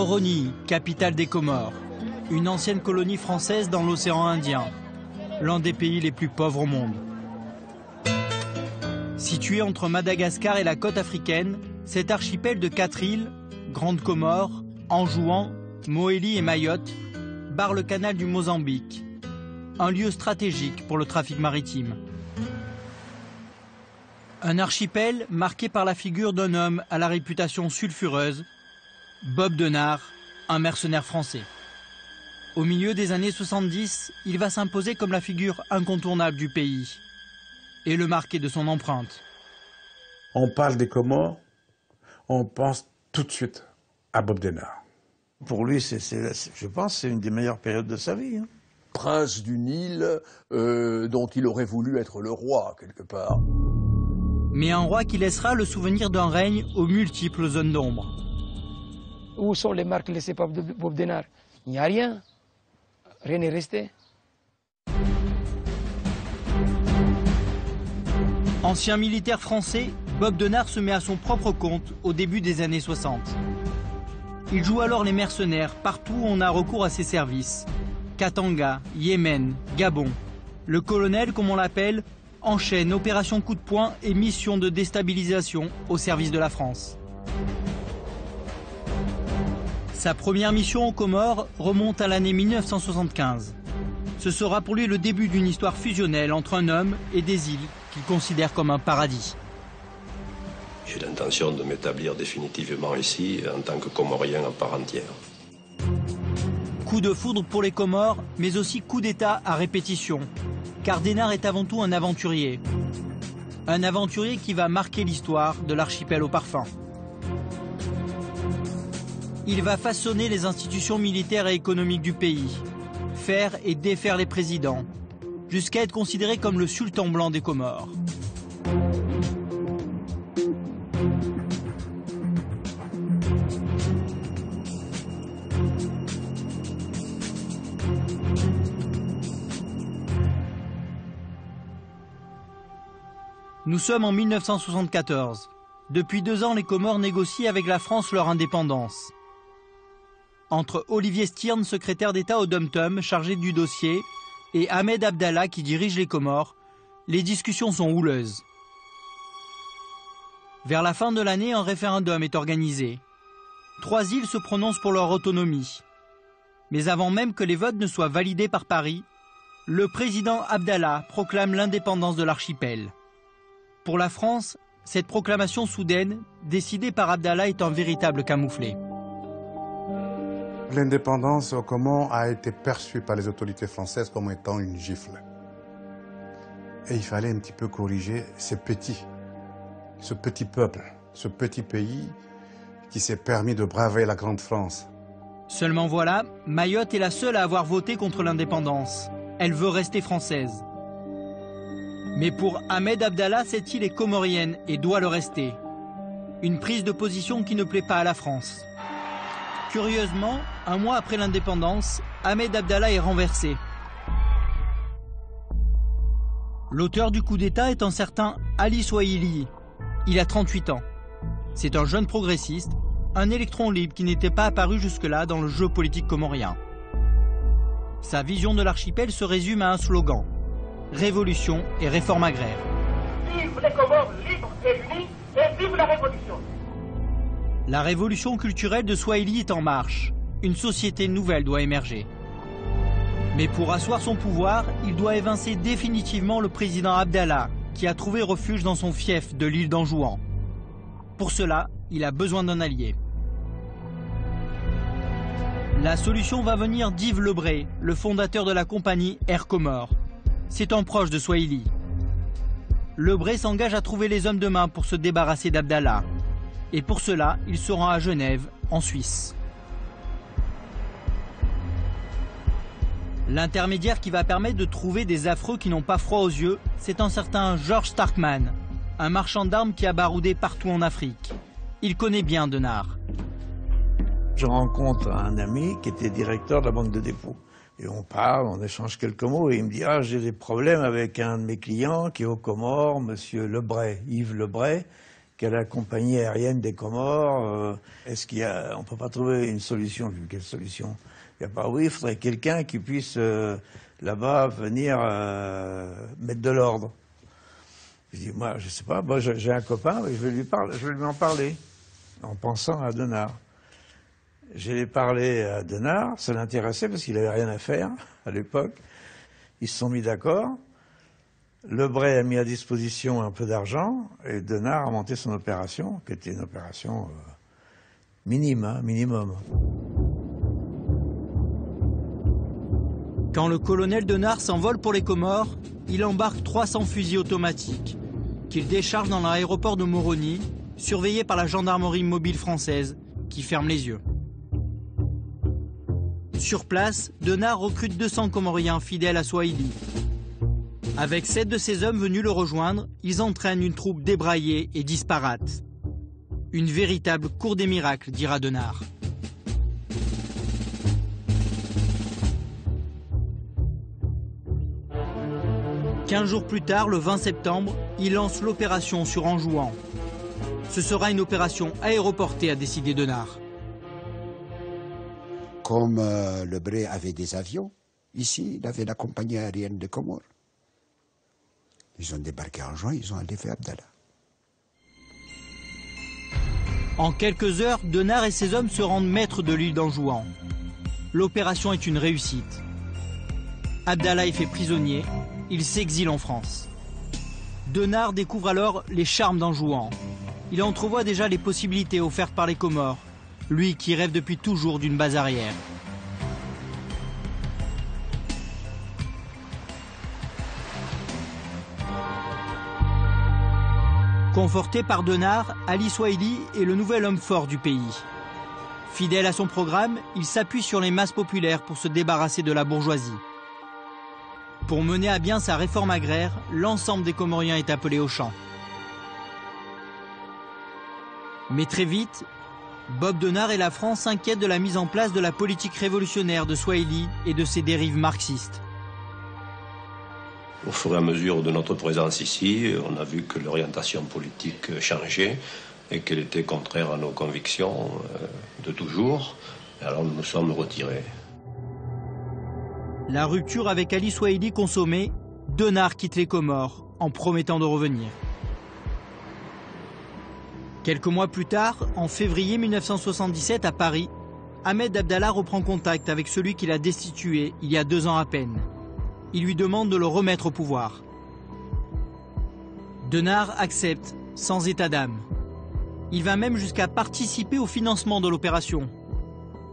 Moroni, capitale des Comores, une ancienne colonie française dans l'océan Indien, l'un des pays les plus pauvres au monde. Situé entre Madagascar et la côte africaine, cet archipel de 4 îles, Grande Comore, Anjouan, Moélie et Mayotte, barre le canal du Mozambique, un lieu stratégique pour le trafic maritime. Un archipel marqué par la figure d'un homme à la réputation sulfureuse, Bob Denard, un mercenaire français. Au milieu des années 70, il va s'imposer comme la figure incontournable du pays et le marquer de son empreinte. On parle des Comores, on pense tout de suite à Bob Denard. Pour lui, je pense que c'est une des meilleures périodes de sa vie. Hein. Prince d'une île dont il aurait voulu être le roi, quelque part. Mais un roi qui laissera le souvenir d'un règne aux multiples zones d'ombre. Où sont les marques laissées par Bob Denard? Il n'y a rien. Rien n'est resté. Ancien militaire français, Bob Denard se met à son propre compte au début des années 60. Il joue alors les mercenaires partout où on a recours à ses services. Katanga, Yémen, Gabon. Le colonel, comme on l'appelle, enchaîne opérations coup de poing et missions de déstabilisation au service de la France. Sa première mission aux Comores remonte à l'année 1975. Ce sera pour lui le début d'une histoire fusionnelle entre un homme et des îles qu'il considère comme un paradis. J'ai l'intention de m'établir définitivement ici en tant que Comorien à part entière. Coup de foudre pour les Comores, mais aussi coup d'État à répétition. Car Denard est avant tout un aventurier. Un aventurier qui va marquer l'histoire de l'archipel au parfum. Il va façonner les institutions militaires et économiques du pays, faire et défaire les présidents, jusqu'à être considéré comme le sultan blanc des Comores. Nous sommes en 1974. Depuis 2 ans, les Comores négocient avec la France leur indépendance. Entre Olivier Stirn, secrétaire d'État au Dom-Tom, chargé du dossier, et Ahmed Abdallah, qui dirige les Comores, les discussions sont houleuses. Vers la fin de l'année, un référendum est organisé. 3 îles se prononcent pour leur autonomie. Mais avant même que les votes ne soient validés par Paris, le président Abdallah proclame l'indépendance de l'archipel. Pour la France, cette proclamation soudaine, décidée par Abdallah, est un véritable camouflet. L'indépendance aux Comores a été perçue par les autorités françaises comme étant une gifle. Et il fallait un petit peu corriger ce petit peuple, ce petit pays qui s'est permis de braver la grande France. Seulement voilà, Mayotte est la seule à avoir voté contre l'indépendance. Elle veut rester française. Mais pour Ahmed Abdallah, cette île est comorienne et doit le rester. Une prise de position qui ne plaît pas à la France. Curieusement, 1 mois après l'indépendance, Ahmed Abdallah est renversé. L'auteur du coup d'État est un certain Ali Swahili. Il a 38 ans. C'est un jeune progressiste, un électron libre qui n'était pas apparu jusque-là dans le jeu politique comorien. Sa vision de l'archipel se résume à un slogan: révolution et réforme agraire. Vive les Comores libres et unis et vive la révolution! La révolution culturelle de Swahili est en marche. Une société nouvelle doit émerger. Mais pour asseoir son pouvoir, il doit évincer définitivement le président Abdallah, qui a trouvé refuge dans son fief de l'île d'Anjouan. Pour cela, il a besoin d'un allié. La solution va venir d'Yves Lebray, le fondateur de la compagnie Air Comores. C'est un proche de Swahili. Lebray s'engage à trouver les hommes de main pour se débarrasser d'Abdallah. Et pour cela, il se rend à Genève, en Suisse. L'intermédiaire qui va permettre de trouver des affreux qui n'ont pas froid aux yeux, c'est un certain George Starkman, un marchand d'armes qui a baroudé partout en Afrique. Il connaît bien Denard. Je rencontre un ami qui était directeur de la banque de dépôt. Et on parle, on échange quelques mots, et il me dit « Ah, j'ai des problèmes avec un de mes clients qui est aux Comores, monsieur Lebray, Yves Lebray. qui a la compagnie aérienne des Comores. Est-ce qu'il y a, on ne peut pas trouver une solution? Quelle solution? Il n'y a pas, oui, il faudrait quelqu'un qui puisse là-bas venir mettre de l'ordre. Je dis, moi, je sais pas, moi j'ai un copain, je vais lui en parler, en pensant à Denard. J'ai parlé à Denard, ça l'intéressait parce qu'il n'avait rien à faire à l'époque. Ils se sont mis d'accord. Lebray a mis à disposition un peu d'argent et Denard a monté son opération, qui était une opération minimum. Quand le colonel Denard s'envole pour les Comores, il embarque 300 fusils automatiques qu'il décharge dans l'aéroport de Moroni, surveillé par la gendarmerie mobile française qui ferme les yeux. Sur place, Denard recrute 200 Comoriens fidèles à Swahili. Avec 7 de ses hommes venus le rejoindre, ils entraînent une troupe débraillée et disparate. Une véritable cour des miracles, dira Denard. Quinze jours plus tard, le 20 septembre, il lance l'opération sur Anjouan. Ce sera une opération aéroportée, a décidé Denard. Comme Lebray avait des avions, ici, il avait la compagnie aérienne des Comores. Ils ont débarqué en juin, ils ont enlevé Abdallah. En quelques heures, Denard et ses hommes se rendent maîtres de l'île d'Anjouan. L'opération est une réussite. Abdallah est fait prisonnier, il s'exile en France. Denard découvre alors les charmes d'Anjouan. Il entrevoit déjà les possibilités offertes par les Comores, lui qui rêve depuis toujours d'une base arrière. Conforté par Denard, Ali Swahili est le nouvel homme fort du pays. Fidèle à son programme, il s'appuie sur les masses populaires pour se débarrasser de la bourgeoisie. Pour mener à bien sa réforme agraire, l'ensemble des Comoriens est appelé au champ. Mais très vite, Bob Denard et la France s'inquiètent de la mise en place de la politique révolutionnaire de Swahili et de ses dérives marxistes. Au fur et à mesure de notre présence ici, on a vu que l'orientation politique changeait et qu'elle était contraire à nos convictions de toujours. Et alors nous nous sommes retirés. La rupture avec Ali Swahili consommée, Denard quitte les Comores en promettant de revenir. Quelques mois plus tard, en février 1977 à Paris, Ahmed Abdallah reprend contact avec celui qu'il a destitué il y a 2 ans à peine. Il lui demande de le remettre au pouvoir. Denard accepte, sans état d'âme. Il va même jusqu'à participer au financement de l'opération.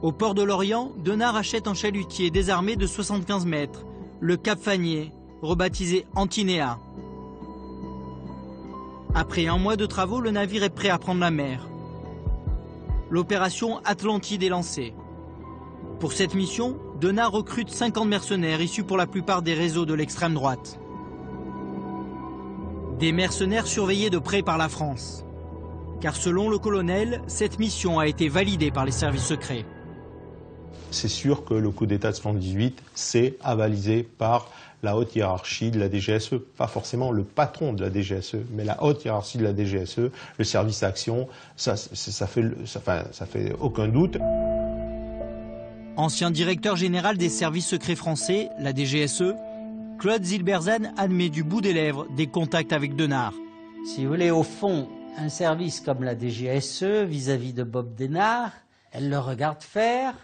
Au port de Lorient, Denard achète un chalutier désarmé de 75 mètres, le Cap Fanier, rebaptisé Antinéa. Après 1 mois de travaux, le navire est prêt à prendre la mer. L'opération Atlantide est lancée. Pour cette mission, Denard recrute 50 mercenaires issus pour la plupart des réseaux de l'extrême droite. Des mercenaires surveillés de près par la France. Car selon le colonel, cette mission a été validée par les services secrets. C'est sûr que le coup d'État de 78, c'est avalisé par la haute hiérarchie de la DGSE. Pas forcément le patron de la DGSE, mais la haute hiérarchie de la DGSE, le service action, ça fait aucun doute. Ancien directeur général des services secrets français, la DGSE, Claude Zilberzan admet du bout des lèvres des contacts avec Denard. Si vous voulez, au fond, un service comme la DGSE, vis-à-vis de Bob Denard, elle le regarde faire.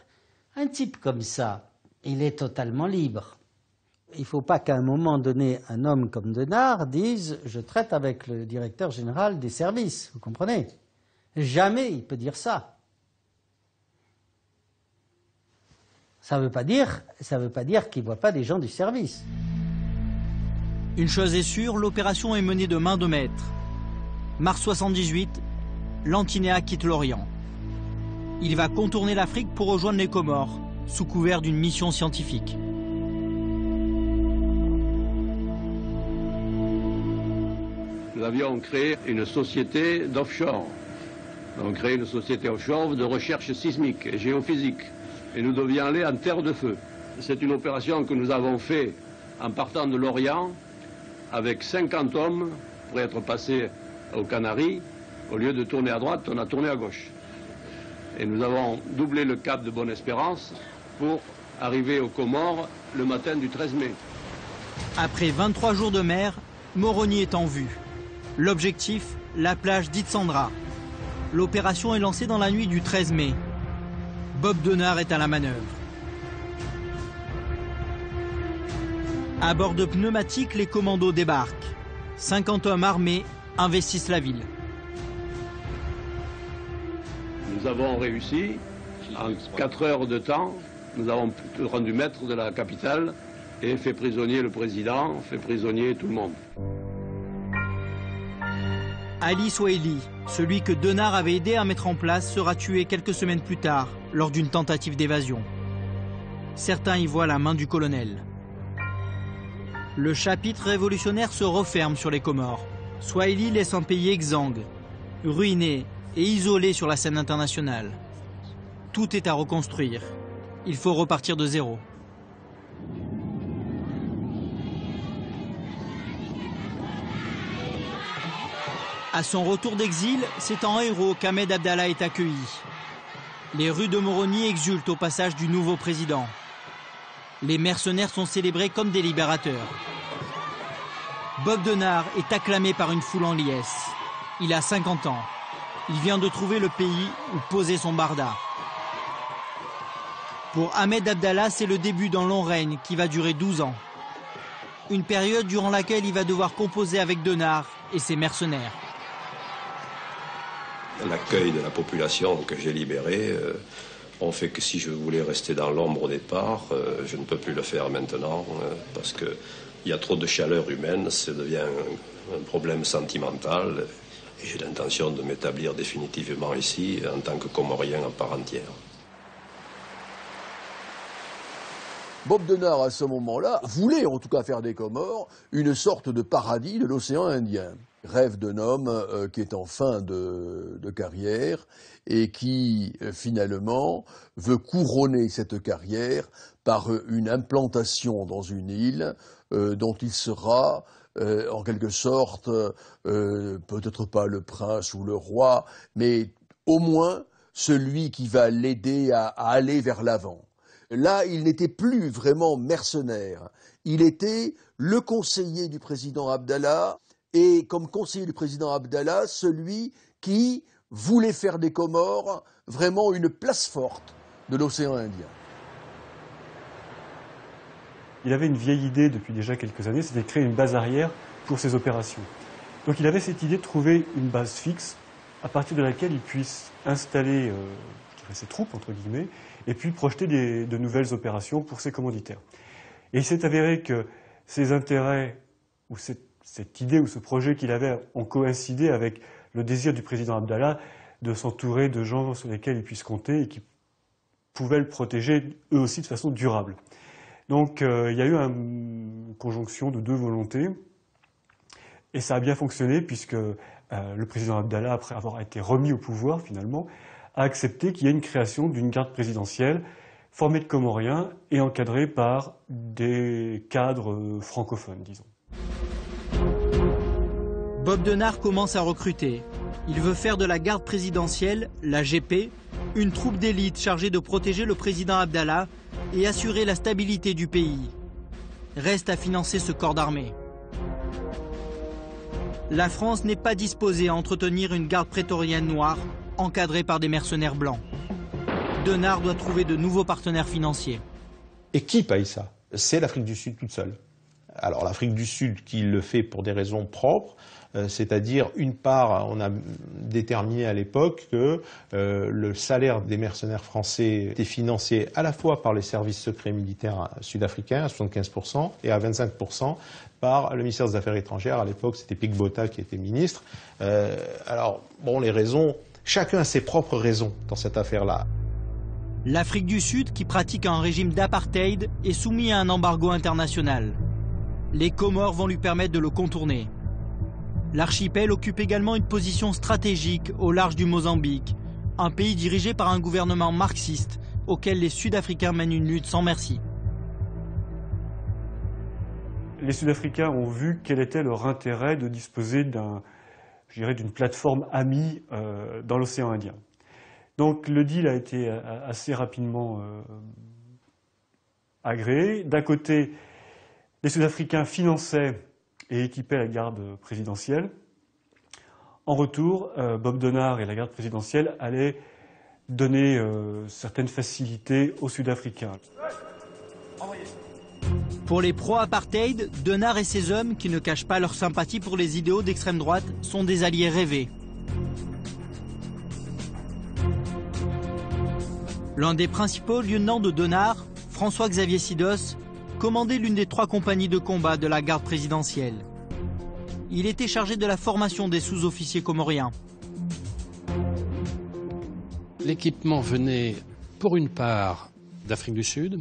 Un type comme ça, il est totalement libre. Il ne faut pas qu'à un moment donné, un homme comme Denard dise « je traite avec le directeur général des services », vous comprenez? Jamais il peut dire ça. Ça ne veut pas dire qu'il ne voit pas des gens du service. Une chose est sûre, l'opération est menée de main de maître. Mars 78, l'Antinéa quitte l'Orient. Il va contourner l'Afrique pour rejoindre les Comores, sous couvert d'une mission scientifique. Nous avions créé une société d'offshore. On a créé une société offshore de recherche sismique et géophysique. Et nous devions aller en terre de feu. C'est une opération que nous avons faite en partant de l'Orient avec 50 hommes pour être passés aux Canaries Au lieu de tourner à droite, on a tourné à gauche. Et nous avons doublé le cap de Bonne-Espérance pour arriver aux Comores le matin du 13 mai. Après 23 jours de mer, Moroni est en vue. L'objectif, la plage d'Itsandra. L'opération est lancée dans la nuit du 13 mai. Bob Denard est à la manœuvre. À bord de pneumatiques, les commandos débarquent. 50 hommes armés investissent la ville. Nous avons réussi, en 4 heures de temps, nous avons rendu maître de la capitale et fait prisonnier le président, fait prisonnier tout le monde. Ali Swahili, celui que Denard avait aidé à mettre en place, sera tué quelques semaines plus tard, lors d'une tentative d'évasion. Certains y voient la main du colonel. Le chapitre révolutionnaire se referme sur les Comores. Swahili laisse un pays exsangue, ruiné et isolé sur la scène internationale. Tout est à reconstruire. Il faut repartir de zéro. À son retour d'exil, c'est en héros qu'Ahmed Abdallah est accueilli. Les rues de Moroni exultent au passage du nouveau président. Les mercenaires sont célébrés comme des libérateurs. Bob Denard est acclamé par une foule en liesse. Il a 50 ans. Il vient de trouver le pays où poser son barda. Pour Ahmed Abdallah, c'est le début d'un long règne qui va durer 12 ans. Une période durant laquelle il va devoir composer avec Denard et ses mercenaires. L'accueil de la population que j'ai libérée ont fait que si je voulais rester dans l'ombre au départ, je ne peux plus le faire maintenant parce qu'il y a trop de chaleur humaine, ça devient un problème sentimental et j'ai l'intention de m'établir définitivement ici en tant que Comorien à part entière. Bob Denard, à ce moment-là, voulait en tout cas faire des Comores une sorte de paradis de l'océan Indien. Rêve d'un homme qui est en fin de carrière et qui, finalement, veut couronner cette carrière par une implantation dans une île dont il sera, en quelque sorte, peut-être pas le prince ou le roi, mais au moins celui qui va l'aider à aller vers l'avant. Là, il n'était plus vraiment mercenaire. Il était le conseiller du président Abdallah et, comme conseiller du président Abdallah, celui qui voulait faire des Comores vraiment une place forte de l'océan Indien. Il avait une vieille idée depuis déjà quelques années, c'était de créer une base arrière pour ses opérations. Donc il avait cette idée de trouver une base fixe à partir de laquelle il puisse installer ses troupes, entre guillemets, et puis projeter de nouvelles opérations pour ses commanditaires. Et il s'est avéré que ses intérêts, ou cette idée ou ce projet qu'il avait, ont coïncidé avec le désir du président Abdallah de s'entourer de gens sur lesquels il puisse compter et qui pouvaient le protéger eux aussi de façon durable. Donc il y a eu une conjonction de deux volontés, et ça a bien fonctionné puisque le président Abdallah, après avoir été remis au pouvoir finalement, a accepté qu'il y ait une création d'une garde présidentielle formée de Comoriens et encadrée par des cadres francophones, disons. Bob Denard commence à recruter. Il veut faire de la garde présidentielle, la GP, une troupe d'élite chargée de protéger le président Abdallah et assurer la stabilité du pays. Reste à financer ce corps d'armée. La France n'est pas disposée à entretenir une garde prétorienne noire encadrée par des mercenaires blancs. Denard doit trouver de nouveaux partenaires financiers. Et qui paye ça? C'est l'Afrique du Sud toute seule. Alors l'Afrique du Sud qui le fait pour des raisons propres, c'est-à-dire une part, on a déterminé à l'époque que le salaire des mercenaires français était financé à la fois par les services secrets militaires sud-africains à 75% et à 25% par le ministère des Affaires étrangères. À l'époque, c'était Pic Botha qui était ministre. Alors, bon, les raisons, chacun a ses propres raisons dans cette affaire-là. L'Afrique du Sud, qui pratique un régime d'apartheid, est soumis à un embargo international. Les Comores vont lui permettre de le contourner. L'archipel occupe également une position stratégique au large du Mozambique, un pays dirigé par un gouvernement marxiste auquel les Sud-Africains mènent une lutte sans merci. Les Sud-Africains ont vu quel était leur intérêt de disposer je dirais, d'une plateforme amie dans l'océan Indien. Donc le deal a été assez rapidement agréé. D'un côté, les Sud-Africains finançaient et équipaient la garde présidentielle. En retour, Bob Denard et la garde présidentielle allaient donner certaines facilités aux Sud-Africains. Pour les pro-apartheid, Denard et ses hommes, qui ne cachent pas leur sympathie pour les idéaux d'extrême droite, sont des alliés rêvés. L'un des principaux lieutenants de Denard, François-Xavier Sidos, commandait l'une des 3 compagnies de combat de la garde présidentielle. Il était chargé de la formation des sous-officiers comoriens. L'équipement venait pour une part d'Afrique du Sud,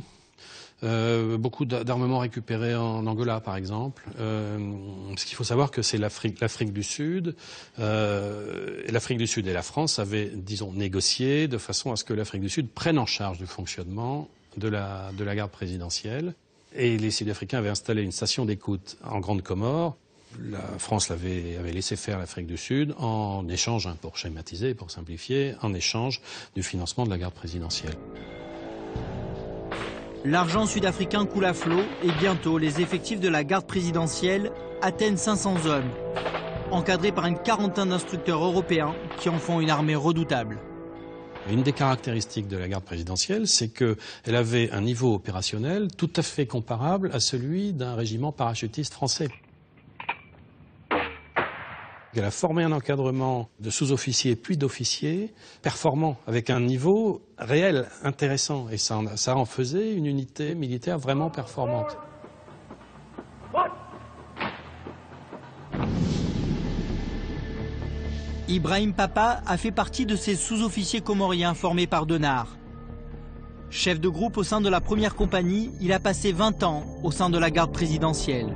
beaucoup d'armements récupérés en Angola par exemple. Ce qu'il faut savoir que c'est l'Afrique du Sud, et l'Afrique du Sud et la France avaient, disons, négocié de façon à ce que l'Afrique du Sud prenne en charge du fonctionnement de la garde présidentielle. Et les Sud-Africains avaient installé une station d'écoute en Grande Comore. La France avait laissé faire l'Afrique du Sud en échange, pour schématiser, pour simplifier, en échange du financement de la garde présidentielle. L'argent sud-africain coule à flot et bientôt les effectifs de la garde présidentielle atteignent 500 hommes, encadrés par une quarantaine d'instructeurs européens qui en font une armée redoutable. Une des caractéristiques de la garde présidentielle, c'est qu'elle avait un niveau opérationnel tout à fait comparable à celui d'un régiment parachutiste français. Elle a formé un encadrement de sous-officiers puis d'officiers performants, avec un niveau réel, intéressant. Et ça en faisait une unité militaire vraiment performante. Ibrahim Papa a fait partie de ces sous-officiers comoriens formés par Denard. Chef de groupe au sein de la première compagnie, il a passé 20 ans au sein de la garde présidentielle.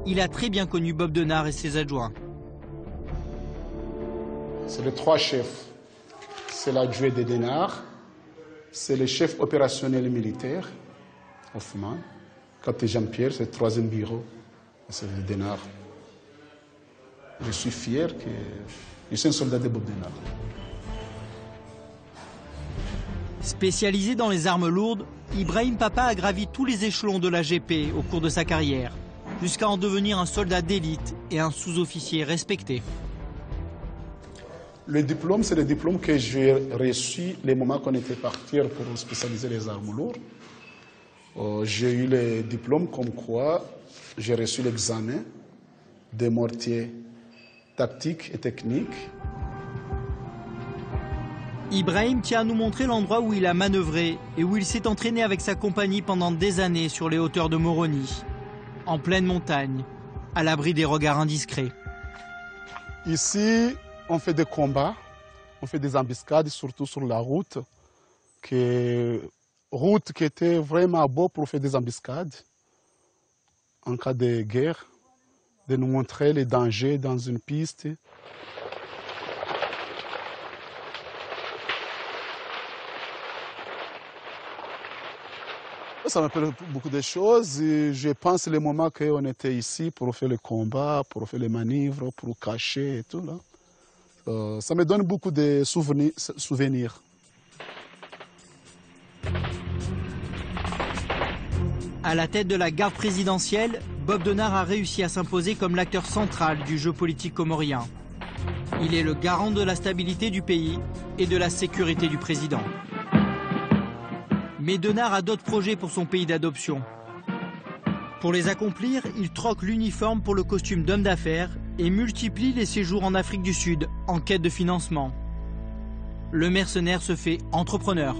Il a très bien connu Bob Denard et ses adjoints. C'est les 3 chefs. C'est l'adjoint de Denard, c'est le chef opérationnel militaire, Hoffman, capitaine Jean-Pierre, c'est le 3e bureau, c'est le Denard. Je suis fier que je suis un soldat de Bob Denard. Spécialisé dans les armes lourdes, Ibrahim Papa a gravi tous les échelons de la GP au cours de sa carrière, jusqu'à en devenir un soldat d'élite et un sous-officier respecté. Le diplôme, c'est le diplôme que j'ai reçu le moment qu'on était parti pour spécialiser les armes lourdes. J'ai eu le diplôme comme quoi j'ai reçu l'examen des mortiers tactiques et techniques. Ibrahim tient à nous montrer l'endroit où il a manœuvré et où il s'est entraîné avec sa compagnie pendant des années sur les hauteurs de Moroni, en pleine montagne, à l'abri des regards indiscrets. Ici, on fait des combats, on fait des embuscades, surtout sur la route, route qui était vraiment beau pour faire des embuscades en cas de guerre, de nous montrer les dangers dans une piste. Ça m'appelle beaucoup de choses. Et je pense les moments qu'on était ici pour faire le combat, pour faire les manœuvres, pour cacher et tout. Là. Ça me donne beaucoup de souvenirs. À la tête de la garde présidentielle, Bob Denard a réussi à s'imposer comme l'acteur central du jeu politique comorien. Il est le garant de la stabilité du pays et de la sécurité du président. Mais Denard a d'autres projets pour son pays d'adoption. Pour les accomplir, il troque l'uniforme pour le costume d'homme d'affaires et multiplie les séjours en Afrique du Sud en quête de financement. Le mercenaire se fait entrepreneur.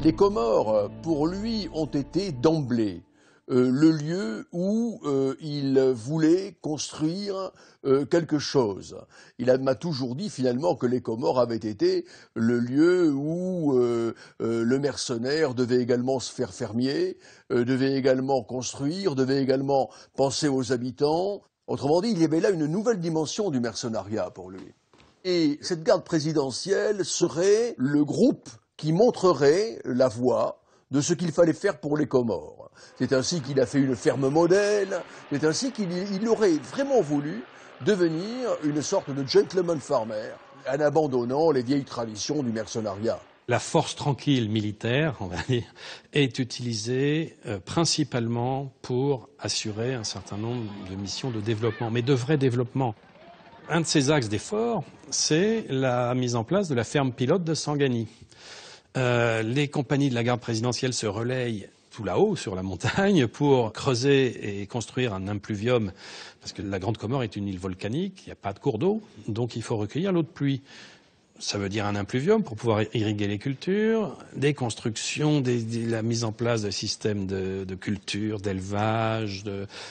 Les Comores, pour lui, ont été d'emblée le lieu où il voulait construire quelque chose. Il m'a toujours dit finalement que les Comores avaient été le lieu où le mercenaire devait également se faire fermier, devait également construire, devait également penser aux habitants. Autrement dit, il y avait là une nouvelle dimension du mercenariat pour lui. Et cette garde présidentielle serait le groupe qui montrerait la voie de ce qu'il fallait faire pour les Comores. C'est ainsi qu'il a fait une ferme modèle, c'est ainsi qu'il aurait vraiment voulu devenir une sorte de gentleman farmer, en abandonnant les vieilles traditions du mercenariat. La force tranquille militaire, on va dire, est utilisée principalement pour assurer un certain nombre de missions de développement, mais de vrai développement. Un de ces axes d'effort, c'est la mise en place de la ferme pilote de Sangani. Les compagnies de la garde présidentielle se relayent tout là-haut, sur la montagne, pour creuser et construire un impluvium, parce que la Grande Comore est une île volcanique, il n'y a pas de cours d'eau, donc il faut recueillir l'eau de pluie. Ça veut dire un impluvium pour pouvoir irriguer les cultures, des constructions, la mise en place de systèmes de culture, d'élevage,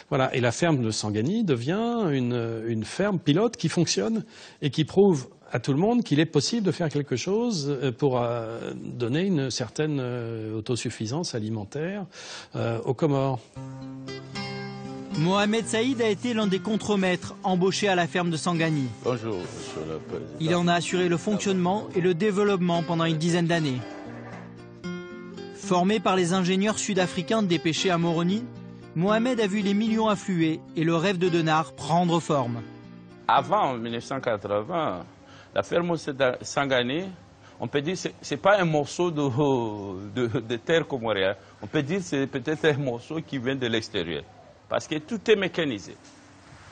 voilà. Et la ferme de Sangani devient une ferme pilote qui fonctionne et qui prouve à tout le monde qu'il est possible de faire quelque chose pour donner une certaine autosuffisance alimentaire aux Comores. Mohamed Saïd a été l'un des contremaîtres embauchés à la ferme de Sangani. Bonjour, Monsieur le Président. Il en a assuré le fonctionnement et le développement pendant une dizaine d'années. Formé par les ingénieurs sud-africains dépêchés à Moroni, Mohamed a vu les millions affluer et le rêve de Denard prendre forme. Avant 1980, la ferme de Sangani, on peut dire que ce n'est pas un morceau de terre comorienne. On peut dire que c'est peut-être un morceau qui vient de l'extérieur. Parce que tout est mécanisé.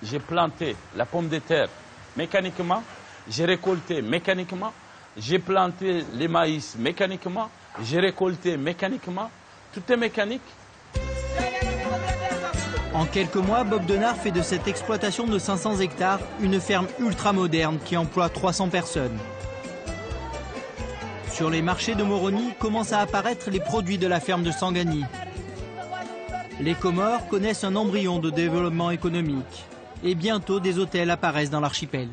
J'ai planté la pomme de terre mécaniquement, j'ai récolté mécaniquement, j'ai planté les maïs mécaniquement, j'ai récolté mécaniquement, tout est mécanique. En quelques mois, Bob Denard fait de cette exploitation de 500 hectares une ferme ultra-moderne qui emploie 300 personnes. Sur les marchés de Moroni commencent à apparaître les produits de la ferme de Sangani. Les Comores connaissent un embryon de développement économique et bientôt des hôtels apparaissent dans l'archipel.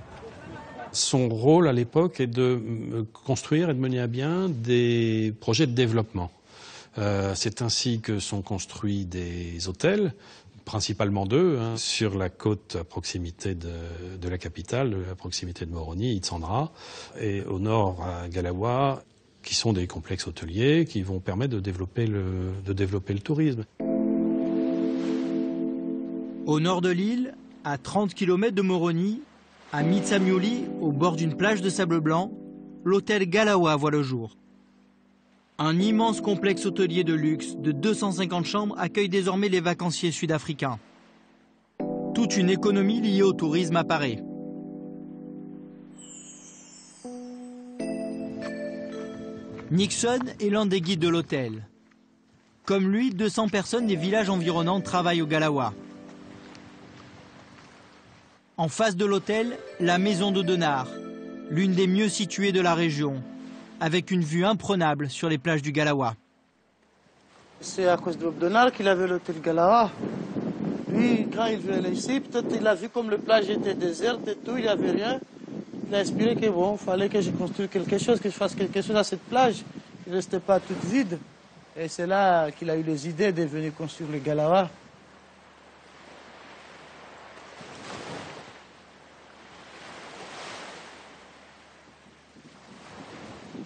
Son rôle à l'époque est de construire et de mener à bien des projets de développement. C'est ainsi que sont construits des hôtels, principalement deux, sur la côte à proximité de la capitale, à proximité de Moroni, Itsandra, et au nord à Galawa, qui sont des complexes hôteliers qui vont permettre de développer le tourisme. Au nord de l'île, à 30 km de Moroni, à Mitsamioli, au bord d'une plage de sable blanc, l'hôtel Galawa voit le jour. Un immense complexe hôtelier de luxe de 250 chambres accueille désormais les vacanciers sud-africains. Toute une économie liée au tourisme apparaît. Nixon est l'un des guides de l'hôtel. Comme lui, 200 personnes des villages environnants travaillent au Galawa. En face de l'hôtel, la maison de Denard, l'une des mieux situées de la région, avec une vue imprenable sur les plages du Galawa. C'est à cause de Bob Denard qu'il avait l'hôtel Galawa. Lui, quand il venait ici, peut-être il a vu comme les plages étaient désertes et tout, il n'y avait rien. Il a inspiré que bon, il fallait que je construise quelque chose, que je fasse quelque chose à cette plage. Il ne restait pas toute vide. Et c'est là qu'il a eu les idées de venir construire le Galawa.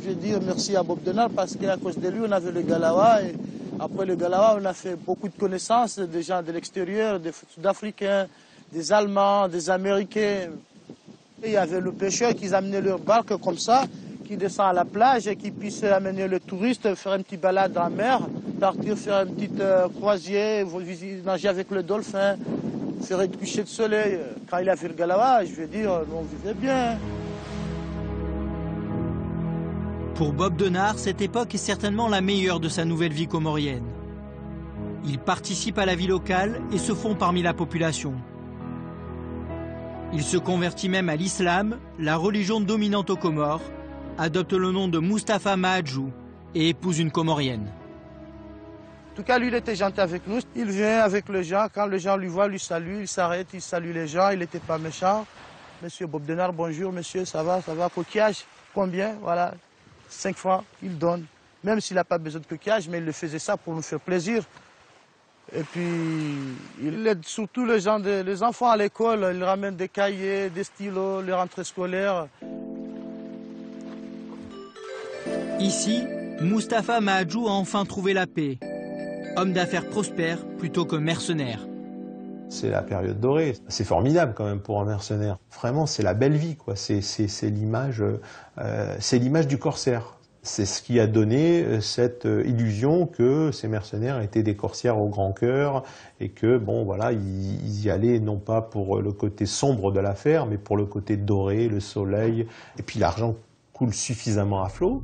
Je veux dire merci à Bob Denard parce qu'à cause de lui, on avait le Galawa. Et après le Galawa, on a fait beaucoup de connaissances des gens de l'extérieur, des Sud-Africains, des Allemands, des Américains. Et il y avait le pêcheur qui amenait leur barque comme ça, qui descend à la plage et qui puisse amener le touriste, faire une petite balade dans la mer, partir faire une petite croisière, nager avec le dauphin, faire un coucher de soleil. Quand il a fait le Galawa, je veux dire, on vivait bien. Pour Bob Denard, cette époque est certainement la meilleure de sa nouvelle vie comorienne. Il participe à la vie locale et se fond parmi la population. Il se convertit même à l'islam, la religion dominante aux Comores, adopte le nom de Mustapha Mahadjou et épouse une Comorienne. En tout cas, lui, il était gentil avec nous. Il vient avec les gens. Quand les gens lui voient, lui salue, il s'arrête, il salue les gens. Il n'était pas méchant. Monsieur Bob Denard, bonjour, monsieur, ça va, coquillage, combien, voilà. 5 francs, il donne. Même s'il n'a pas besoin de coquillage, mais il le faisait ça pour nous faire plaisir. Et puis, il aide surtout les enfants à l'école. Il ramène des cahiers, des stylos, les rentrées scolaires. Ici, Mustapha Mahadjou a enfin trouvé la paix. Homme d'affaires prospère plutôt que mercenaire. C'est la période dorée. C'est formidable quand même pour un mercenaire. Vraiment, c'est la belle vie, quoi. C'est l'image du corsaire. C'est ce qui a donné cette illusion que ces mercenaires étaient des corsaires au grand cœur et que, bon, voilà, ils y allaient non pas pour le côté sombre de l'affaire, mais pour le côté doré, le soleil. Et puis l'argent coule suffisamment à flot.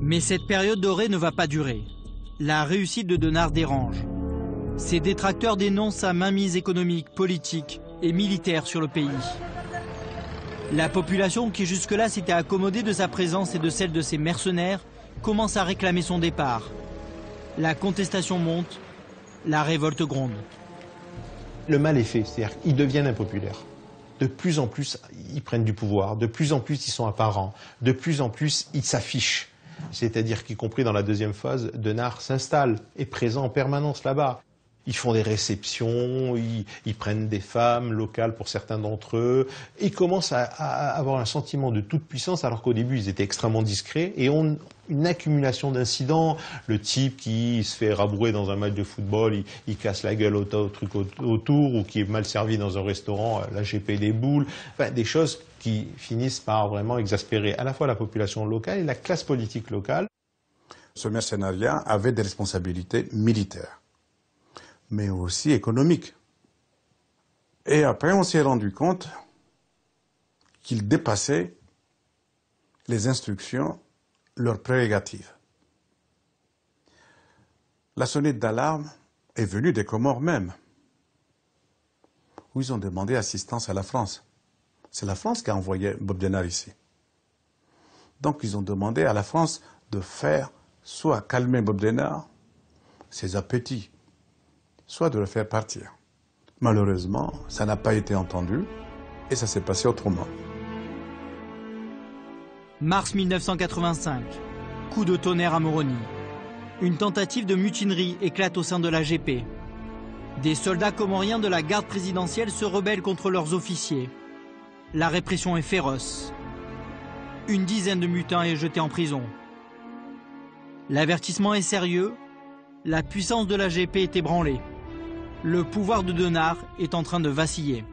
Mais cette période dorée ne va pas durer. La réussite de Denard dérange. Ses détracteurs dénoncent sa mainmise économique, politique et militaire sur le pays. La population, qui jusque-là s'était accommodée de sa présence et de celle de ses mercenaires, commence à réclamer son départ. La contestation monte, la révolte gronde. Le mal est fait, c'est-à-dire qu'ils deviennent impopulaires. De plus en plus, ils prennent du pouvoir, de plus en plus, ils sont apparents, de plus en plus, ils s'affichent. C'est-à-dire qu'y compris dans la deuxième phase, Denard s'installe, est présent en permanence là-bas. Ils font des réceptions, ils prennent des femmes locales pour certains d'entre eux. Ils commencent à avoir un sentiment de toute puissance alors qu'au début ils étaient extrêmement discrets et ont une accumulation d'incidents. Le type qui se fait rabrouer dans un match de football, il casse la gueule au truc autour, ou qui est mal servi dans un restaurant, la GP des boules. Enfin, des choses qui finissent par vraiment exaspérer à la fois la population locale et la classe politique locale. Ce mercenariat avait des responsabilités militaires, mais aussi économiques. Et après, on s'est rendu compte qu'il dépassait les instructions, leurs prérogatives. La sonnette d'alarme est venue des Comores même, où ils ont demandé assistance à la France. C'est la France qui a envoyé Bob Denard ici. Donc ils ont demandé à la France de faire soit calmer Bob Denard, ses appétits, soit de le faire partir. Malheureusement, ça n'a pas été entendu et ça s'est passé autrement. Mars 1985, coup de tonnerre à Moroni. Une tentative de mutinerie éclate au sein de la GP. Des soldats comoriens de la garde présidentielle se rebellent contre leurs officiers. La répression est féroce. Une dizaine de mutins est jetée en prison. L'avertissement est sérieux. La puissance de la GP est ébranlée. Le pouvoir de Denard est en train de vaciller.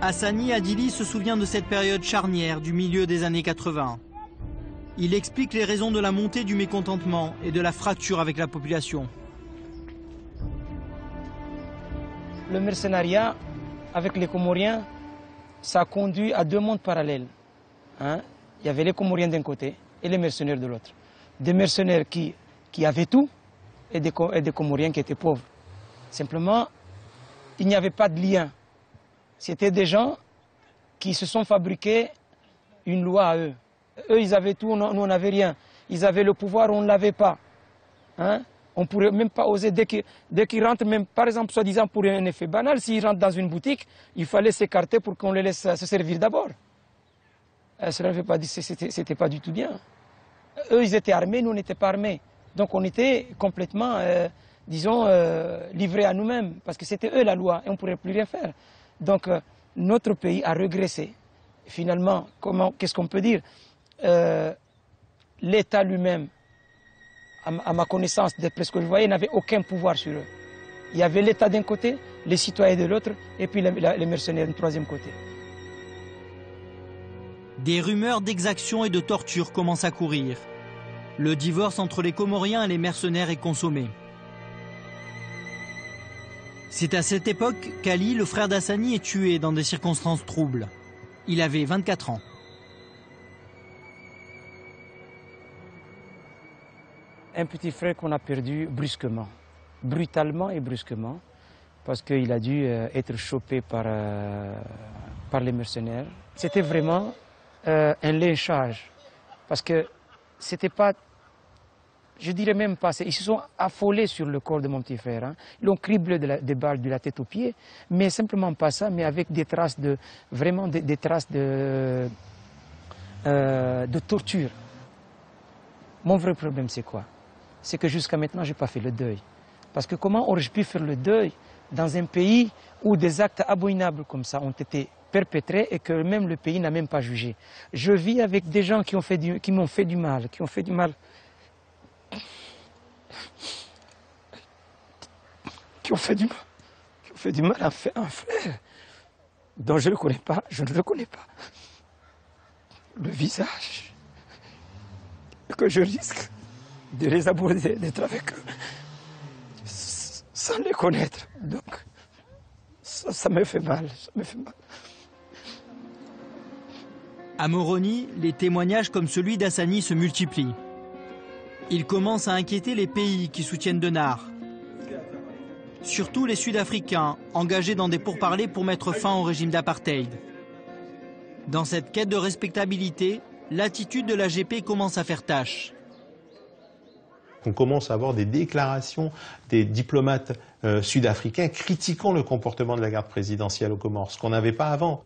Hassani Adili se souvient de cette période charnière du milieu des années 80. Il explique les raisons de la montée du mécontentement et de la fracture avec la population. Le mercenariat avec les Comoriens, ça a conduit à deux mondes parallèles. Il y avait les Comoriens d'un côté et les mercenaires de l'autre. Des mercenaires qui avaient tout et des Comoriens qui étaient pauvres. Simplement, il n'y avait pas de lien. C'était des gens qui se sont fabriqués une loi à eux. Eux, ils avaient tout, nous, on n'avait rien. Ils avaient le pouvoir, on ne l'avait pas. On ne pourrait même pas oser, dès qu'ils rentrent, même par exemple, soi-disant pour un effet banal, s'ils rentrent dans une boutique, il fallait s'écarter pour qu'on les laisse se servir d'abord. Cela ne veut pas dire que c'était pas du tout bien. Eux, ils étaient armés, nous, on n'était pas armés. Donc on était complètement, disons, livrés à nous-mêmes, parce que c'était eux la loi, et on ne pourrait plus rien faire. Donc notre pays a régressé. Finalement, qu'est-ce qu'on peut dire? L'État lui-même, à ma connaissance, d'après ce que je voyais, n'avait aucun pouvoir sur eux. Il y avait l'État d'un côté, les citoyens de l'autre, et puis les mercenaires du troisième côté. Des rumeurs d'exactions et de torture commencent à courir. Le divorce entre les Comoriens et les mercenaires est consommé. C'est à cette époque qu'Ali, le frère d'Hassani, est tué dans des circonstances troubles. Il avait 24 ans. Un petit frère qu'on a perdu brusquement, brutalement et brusquement, parce qu'il a dû être chopé par les mercenaires. C'était vraiment un lynchage, parce que c'était pas, je dirais même pas, ils se sont affolés sur le corps de mon petit frère. Ils l'ont criblé des balles de la tête aux pieds, mais simplement pas ça, mais avec des traces de, vraiment des traces de torture. Mon vrai problème, c'est quoi? C'est que jusqu'à maintenant, je n'ai pas fait le deuil. Parce que comment aurais-je pu faire le deuil dans un pays où des actes abominables comme ça ont été perpétrés et que même le pays n'a même pas jugé? Je vis avec des gens qui m'ont fait du mal, qui ont fait du mal à un frère dont je ne le connais pas, le visage, que je risque de les aborder, d'être avec eux, sans les connaître. Donc, ça me fait mal, À Moroni, les témoignages comme celui d'Hassani se multiplient. Il commence à inquiéter les pays qui soutiennent Denard. Surtout les Sud-Africains, engagés dans des pourparlers pour mettre fin au régime d'apartheid. Dans cette quête de respectabilité, l'attitude de l'AGP commence à faire tâche. On commence à avoir des déclarations des diplomates sud-africains critiquant le comportement de la garde présidentielle aux Comores, ce qu'on n'avait pas avant.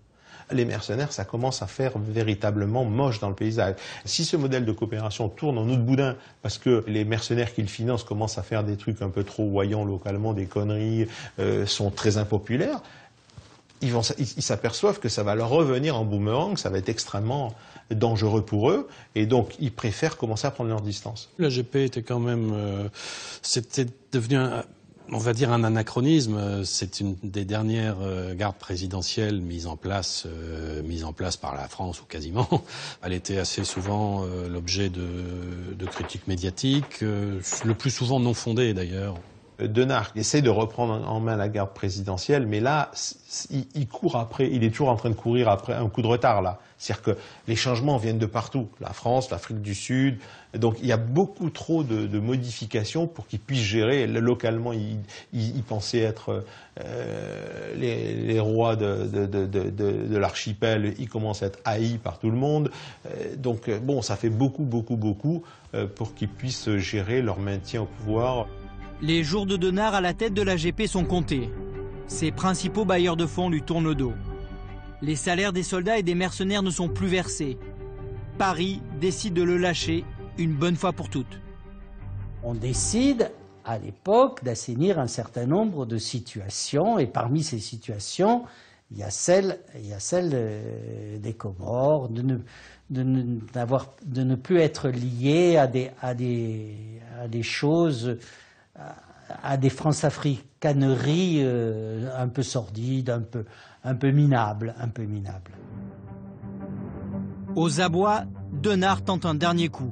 Les mercenaires, ça commence à faire véritablement moche dans le paysage. Si ce modèle de coopération tourne en eau de boudin, parce que les mercenaires qu'ils financent commencent à faire des trucs un peu trop voyants localement, des conneries, sont très impopulaires, ils s'aperçoivent que ça va leur revenir en boomerang, ça va être extrêmement dangereux pour eux, et donc ils préfèrent commencer à prendre leur distance. L'AGP était quand même, c'était devenu on va dire un anachronisme. C'est une des dernières gardes présidentielles mises en place par la France, ou quasiment. Elle était assez souvent l'objet de critiques médiatiques, le plus souvent non fondées d'ailleurs. Denard essaie de reprendre en main la garde présidentielle, mais là, il court après, il est toujours en train de courir après un coup de retard là. C'est-à-dire que les changements viennent de partout, la France, l'Afrique du Sud, donc il y a beaucoup trop de modifications pour qu'il puisse gérer. Localement, il pensait être les rois de l'archipel, ils commencent à être haïs par tout le monde. Donc bon, ça fait beaucoup pour qu'ils puissent gérer leur maintien au pouvoir. Les jours de Denard à la tête de l'AGP sont comptés. Ses principaux bailleurs de fonds lui tournent le dos. Les salaires des soldats et des mercenaires ne sont plus versés. Paris décide de le lâcher une bonne fois pour toutes. On décide à l'époque d'assainir un certain nombre de situations, et parmi ces situations, il y a celle des Comores, de ne plus être lié à des choses, à des france-africaneries un peu sordides, un peu minables. Aux abois, Denard tente un dernier coup.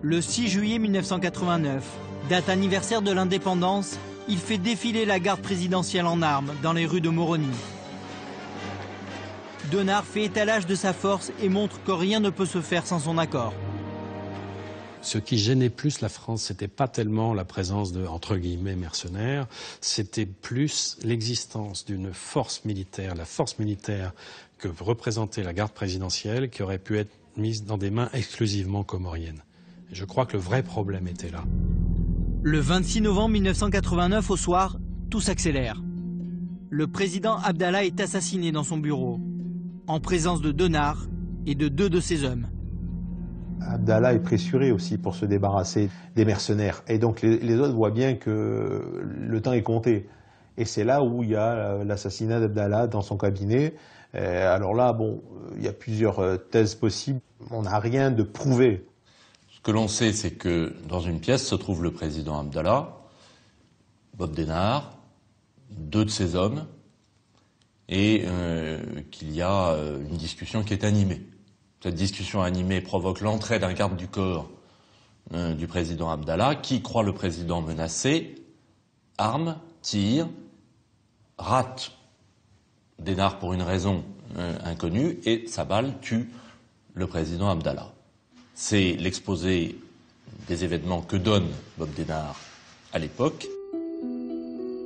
Le 6 juillet 1989, date anniversaire de l'indépendance, il fait défiler la garde présidentielle en armes dans les rues de Moroni. Denard fait étalage de sa force et montre que rien ne peut se faire sans son accord. Ce qui gênait plus la France, c'était pas tellement la présence de, entre guillemets, mercenaires, c'était plus l'existence d'une force militaire, la force militaire que représentait la garde présidentielle, qui aurait pu être mise dans des mains exclusivement comoriennes. Et je crois que le vrai problème était là. Le 26 novembre 1989 au soir, tout s'accélère. Le président Abdallah est assassiné dans son bureau, en présence de Denard et de 2 de ses hommes. Abdallah est pressuré aussi pour se débarrasser des mercenaires. Et donc les autres voient bien que le temps est compté. Et c'est là où il y a l'assassinat d'Abdallah dans son cabinet. Alors là, bon, il y a plusieurs thèses possibles. On n'a rien de prouvé. Ce que l'on sait, c'est que dans une pièce se trouve le président Abdallah, Bob Denard, 2 de ses hommes, et qu'il y a une discussion qui est animée. Cette discussion animée provoque l'entrée d'un garde du corps du président Abdallah, qui croit le président menacé, arme, tire, rate Denard pour une raison inconnue, et sa balle tue le président Abdallah. C'est l'exposé des événements que donne Bob Denard à l'époque.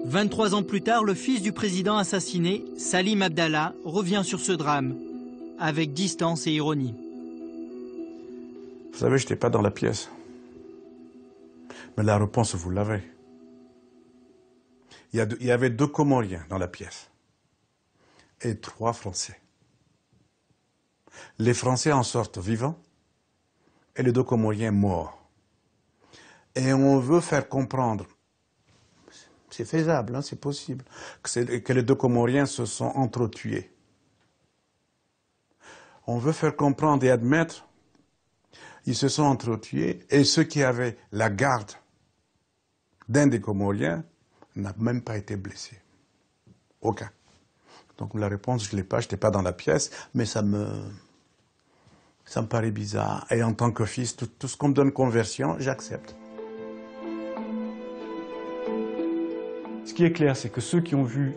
23 ans plus tard, le fils du président assassiné, Salim Abdallah, revient sur ce drame, avec distance et ironie. Vous savez, je n'étais pas dans la pièce. Mais la réponse, vous l'avez. Il y avait 2 Comoriens dans la pièce. Et 3 Français. Les Français en sortent vivants. Et les 2 Comoriens morts. Et on veut faire comprendre, c'est faisable, hein, c'est possible, que les 2 Comoriens se sont entretués. On veut faire comprendre et admettre, ils se sont entretués, et ceux qui avaient la garde d'un des Comoriens n'a même pas été blessé. Aucun. Donc la réponse, je ne l'ai pas, je n'étais pas dans la pièce, mais ça me paraît bizarre. Et en tant que fils, tout ce qu'on me donne conversion, j'accepte. Ce qui est clair, c'est que ceux qui ont vu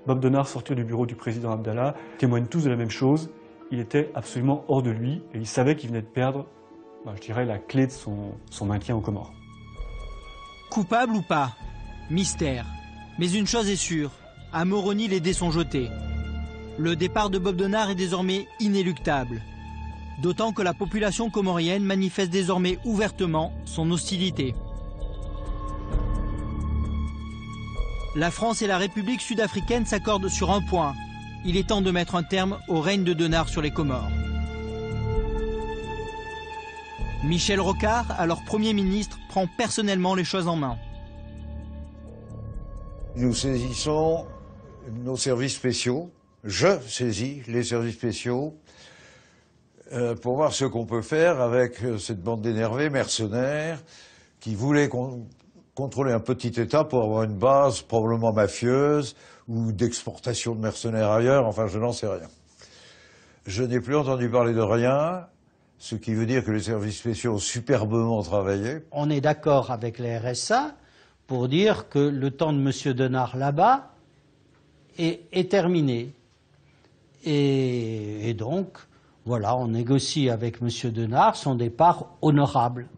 Bob Denard sortir du bureau du président Abdallah témoignent tous de la même chose. Il était absolument hors de lui et il savait qu'il venait de perdre, je dirais, la clé de son maintien aux Comores. Coupable ou pas, mystère. Mais une chose est sûre, à Moroni, les dés sont jetés. Le départ de Bob Denard est désormais inéluctable. D'autant que la population comorienne manifeste désormais ouvertement son hostilité. La France et la République sud-africaine s'accordent sur un point. Il est temps de mettre un terme au règne de Denard sur les Comores. Michel Rocard, alors Premier ministre, prend personnellement les choses en main. Nous saisissons nos services spéciaux. Je saisis les services spéciaux pour voir ce qu'on peut faire avec cette bande d'énervés mercenaires qui voulaient contrôler un petit État pour avoir une base probablement mafieuse ou d'exportation de mercenaires ailleurs, enfin je n'en sais rien. Je n'ai plus entendu parler de rien, ce qui veut dire que les services spéciaux ont superbement travaillé. On est d'accord avec les RSA pour dire que le temps de M. Denard là-bas est terminé. Et donc, voilà, on négocie avec M. Denard son départ honorable.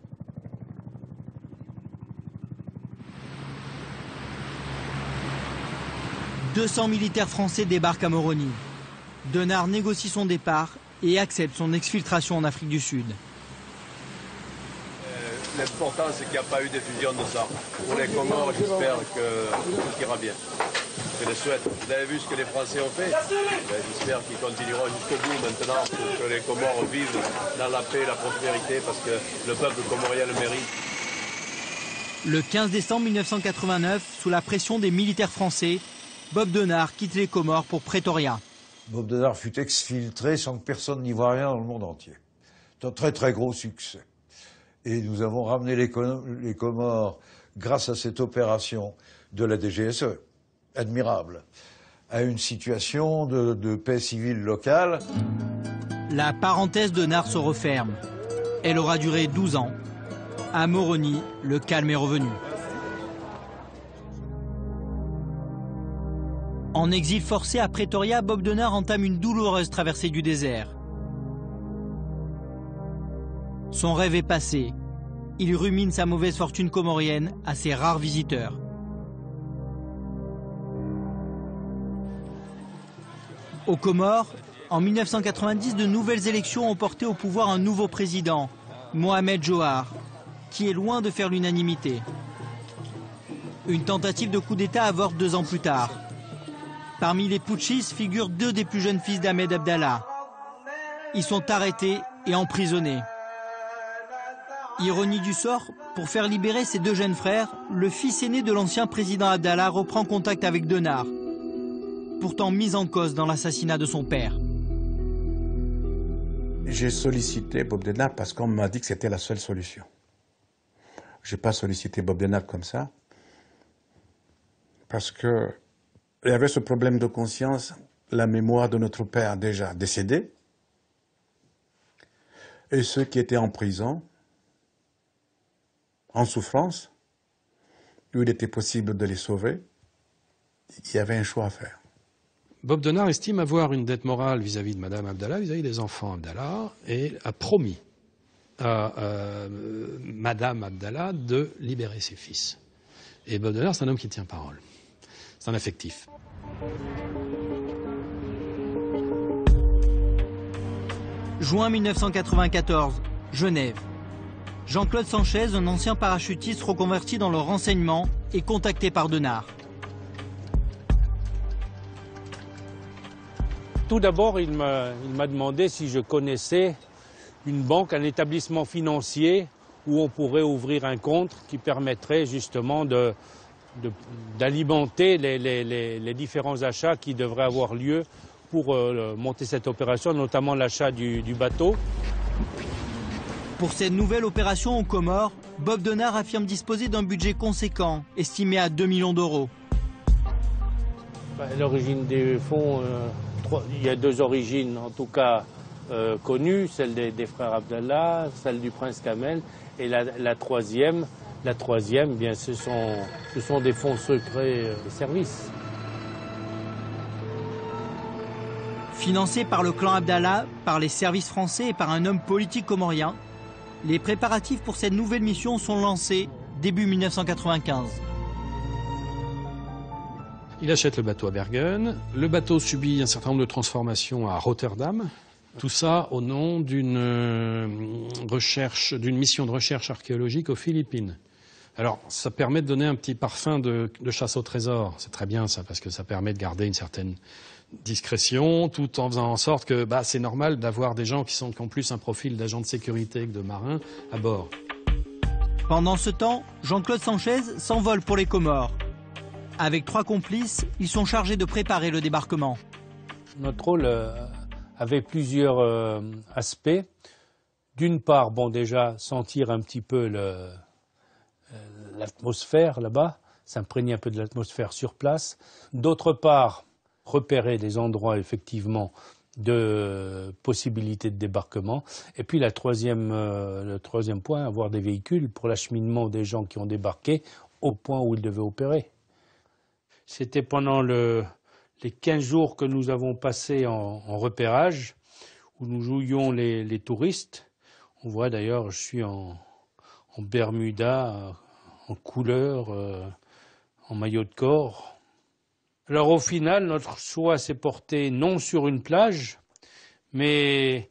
« 200 militaires français débarquent à Moroni. Denard négocie son départ et accepte son exfiltration en Afrique du Sud. L'important, c'est qu'il n'y a pas eu d'effusion de sang. Pour les Comores, j'espère que tout ira bien. Je le souhaite. Vous avez vu ce que les Français ont fait? J'espère qu'ils continueront jusqu'au bout maintenant pour que les Comores vivent dans la paix et la prospérité parce que le peuple comorien le mérite. Le 15 décembre 1989, sous la pression des militaires français, Bob Denard quitte les Comores pour Pretoria. Bob Denard fut exfiltré sans que personne n'y voie rien dans le monde entier. C'est un très très gros succès. Et nous avons ramené les Comores, grâce à cette opération de la DGSE, admirable, à une situation de paix civile locale. La parenthèse de Denard se referme. Elle aura duré 12 ans. À Moroni, le calme est revenu. En exil forcé à Pretoria, Bob Denard entame une douloureuse traversée du désert. Son rêve est passé. Il rumine sa mauvaise fortune comorienne à ses rares visiteurs. Aux Comores, en 1990, de nouvelles élections ont porté au pouvoir un nouveau président, Mohamed Johar, qui est loin de faire l'unanimité. Une tentative de coup d'État avorte 2 ans plus tard. Parmi les putschistes figurent 2 des plus jeunes fils d'Ahmed Abdallah. Ils sont arrêtés et emprisonnés. Ironie du sort, pour faire libérer ses 2 jeunes frères, le fils aîné de l'ancien président Abdallah reprend contact avec Denard, pourtant mis en cause dans l'assassinat de son père. J'ai sollicité Bob Denard parce qu'on m'a dit que c'était la seule solution. Je n'ai pas sollicité Bob Denard comme ça, parce que il y avait ce problème de conscience, la mémoire de notre père déjà décédé, et ceux qui étaient en prison, en souffrance, où il était possible de les sauver. Il y avait un choix à faire. Bob Denard estime avoir une dette morale vis-à-vis de Madame Abdallah, vis-à-vis des enfants Abdallah, et a promis à Madame Abdallah de libérer ses fils. Et Bob Denard, c'est un homme qui tient parole. C'est un affectif. Juin 1994, Genève. Jean-Claude Sanchez, un ancien parachutiste reconverti dans le renseignement, est contacté par Denard. Tout d'abord, il m'a demandé si je connaissais une banque, un établissement financier où on pourrait ouvrir un compte qui permettrait justement d'alimenter les différents achats qui devraient avoir lieu pour monter cette opération, notamment l'achat du bateau. Pour cette nouvelle opération aux Comores, Bob Denard affirme disposer d'un budget conséquent, estimé à 2 millions d'euros. L'origine des fonds, il y a 2 origines en tout cas connues, celle des frères Abdallah, celle du prince Kamel, et la troisième, bien, ce sont des fonds secrets des services. Financé par le clan Abdallah, par les services français et par un homme politique comorien, les préparatifs pour cette nouvelle mission sont lancés début 1995. Il achète le bateau à Bergen. Le bateau subit un certain nombre de transformations à Rotterdam. Tout ça au nom d'une mission de recherche archéologique aux Philippines. Alors, ça permet de donner un petit parfum de chasse au trésor. C'est très bien ça, parce que ça permet de garder une certaine discrétion, tout en faisant en sorte que c'est normal d'avoir des gens qui ont plus un profil d'agent de sécurité que de marin à bord. Pendant ce temps, Jean-Claude Sanchez s'envole pour les Comores. Avec 3 complices, ils sont chargés de préparer le débarquement. Notre rôle avait plusieurs aspects. D'une part, déjà, sentir un petit peu l'atmosphère là-bas, s'imprégner un peu de l'atmosphère sur place. D'autre part, repérer des endroits effectivement de possibilités de débarquement. Et puis le troisième point, avoir des véhicules pour l'acheminement des gens qui ont débarqué au point où ils devaient opérer. C'était pendant les 15 jours que nous avons passés en repérage, où nous jouions les touristes. On voit d'ailleurs, je suis en Bermuda, en couleur, en maillot de corps. Alors au final, notre choix s'est porté non sur une plage, mais